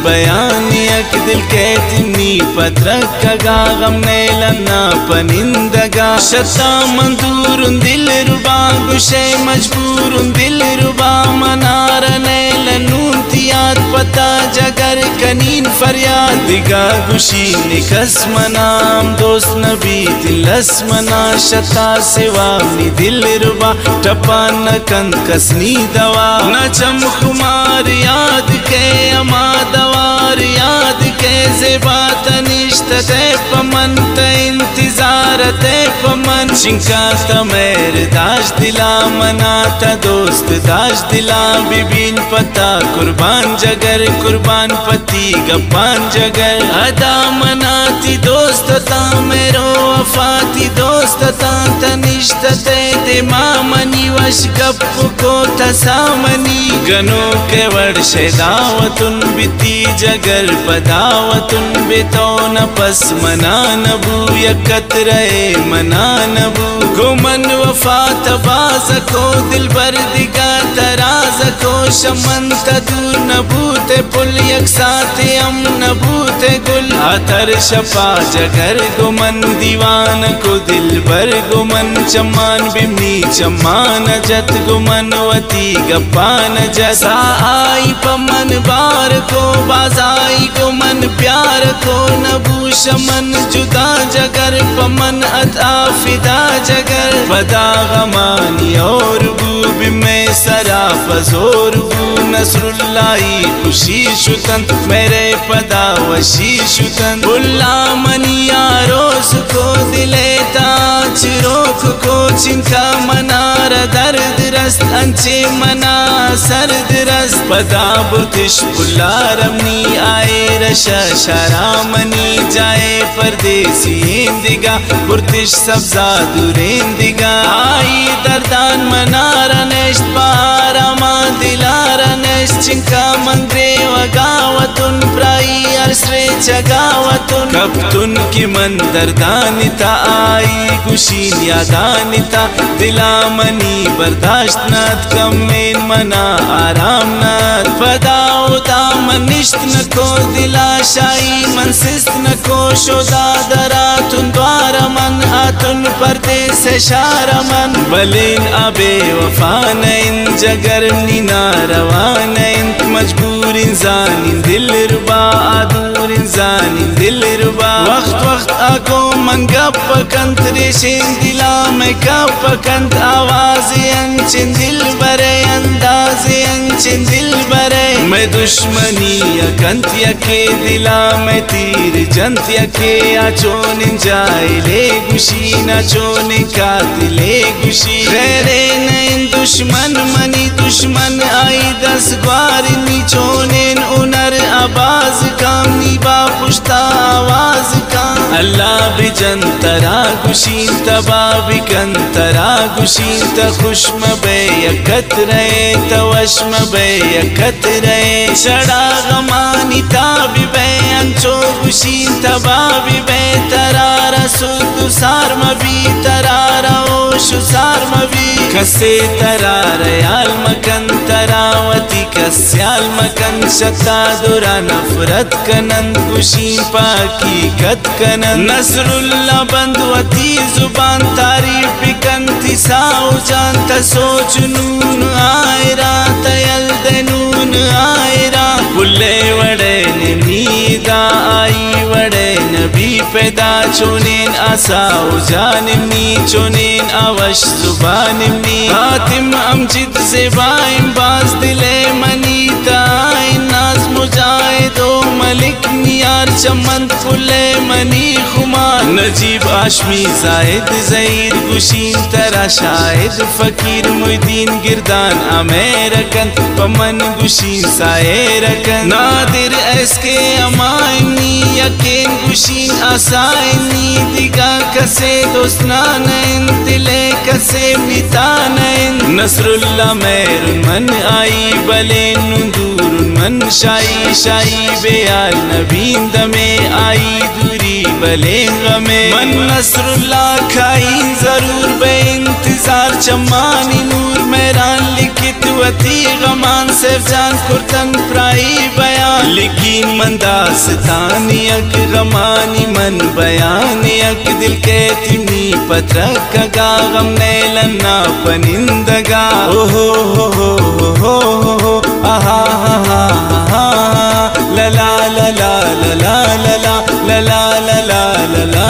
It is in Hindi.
बयान यक दिल कहतनी पत्रक का गम नेलना पनिंदगा शता मंदूर दिल रुबा गुशे मजबूर दिल रुबा मनार नेलनून तियाद पता जगर कनीन फरियाद दिगा गुशी निकस मनाम दोस्त नबी दिलस मना शता सिवानी दिल रुबा टपा न कंद कसनी दवा न चम खुमार याद के अमा दवार याद के ज़ेबा तनिश्त ते पमन ते इंतजार ते पमन शिंका तमेर दाश दिला मना ता दोस्त दाश दिला बिबिन पता कुर्बान जगर कुर्बान पति गप्पान जगर अदा मनाती दोस्त ता मेरो वफाती दोस्त ता तनिश्त ते दे मामनी वश गप को तसामनी गनो के वर्ष दावतुन बिती जगर पदावतुन बेतो न पस मना नबू यकत रहे मना नबू गुमन वफा तबाज को दिल भर दिगा तराज को शमन तदूर नबूते पुल यक साथे हम नबूते गुल आतर शपा जगर गुमन दीवान को दिल भर गुमन चमान बिमनी चमान जत गुमन वती गपान जसा आई पमन बार को बाजाई गुमन प्यार को नबू शमन जुदा जगर पमन अता फिदा जगर पदा गमानी और बूब में सरा फजोर बू नसरुल्लाही खुशी शुतन मेरे पदा वशी शुतन बुल्ला मनिया रोस को दिले ताज रोक को चिंका मनार दर्द रस्त अंचे मना सर्द रस्त पदा बुतिश बुल्ला रमनी आए रशा शरामनी जाए परदेसी इंदिगा बुर्तिश सब्जा दुरेंदिगा आई दर्दान मनारा नेश्त पारा मा दिलारा नेश्त चिंका मंगरे वगावतुन प्राई अरसरे जगावतुन कब्तुन की मन दर्दानिता आई खुशीन यादानिता दिला मनी बर्दाश्त नाथ कमेन मना आराम नाथ पदाओ दामन निश्त न को दिला शाही मनसिस्त न को शोदा दरातुन द्वारा मन आतुन पर्दे से शारा मन बलेन अबे वफा नैन जगर नीना रवा नैन मजबूर इंसान दिल रुबा आदूर इंसान दिल रुबा वक्त वक्त आको मन गप कंत रेशें दिला में गप कंत आवाज अंचिन दिल बरे अंदाज अंचिन दिल बरे मैं दुश्मनी अकंत यके दिला में तीर जंत यके आचोन जाए ले गुशी नाचोन का दिले गुशी रेरे नैन दुश्मन मनी दुश्मन आई 10 ग्वार नीचोनेन उनर आवाज काम नीबा पुश्ता आवाज काम अल्लाह बिजन तरा गुशीन तबा बिकंतरा गुशीन त खुशम बे यकत रहे तवश्म बे यकत रहे शड़ा गमानी ताबी बे अंचो गुशीन तबा भी बे तरारा सुदु सार मबी तरारा ओशु सार मबी कसे तरारा याल मकन तरावती कस्याल मकन शता दुरा नफरत कनन गुशीन पाकी कत कनन नसरुल्ला बंदवती जुबान तारीफ बिकंती साओ जानता सोच नून आयरा तयल देनून आयरा बुल्ले वड़े नीदा आई वड़े नबी पैदा चुनेन आसाओ जानिमनी चुनेन अवश जुबानिमनी हातिम अमजिद से बाइम बाज दिले मनीता नाज मुजाए दो मलिक नियार चमन फुले मनी खुमार नजीब आशमी जाहिद ज़हीर गुशीन तरा शाहिद फकीर मुइदीन गिरदान अमेरकन पमन गुशीन सायरकन नादिर एसके अमायनी यकीन गुशीन आसायनी दिगा कसे दोस्ना नैन दिले कसे मिता नैन नसरुल्ला मेरुन मन आई बलेन दूरुन मन शाई शाई बेयाल नबीन दमे आई दूरी बले गमे मन नसरुल्लाह खाई जरूर बे इंतजार चमानी नूर मैरान लिखित वती गमान से जान कुर्तन प्राई बयान लेकिन मंदास्तानी अक गमानी मन बयानी अक दिल के तिनी पत्रक का गम नैलन्ना पनिंदगा ओ हो आहा ला ला ला ला ला ला ला ला ला ला ला ला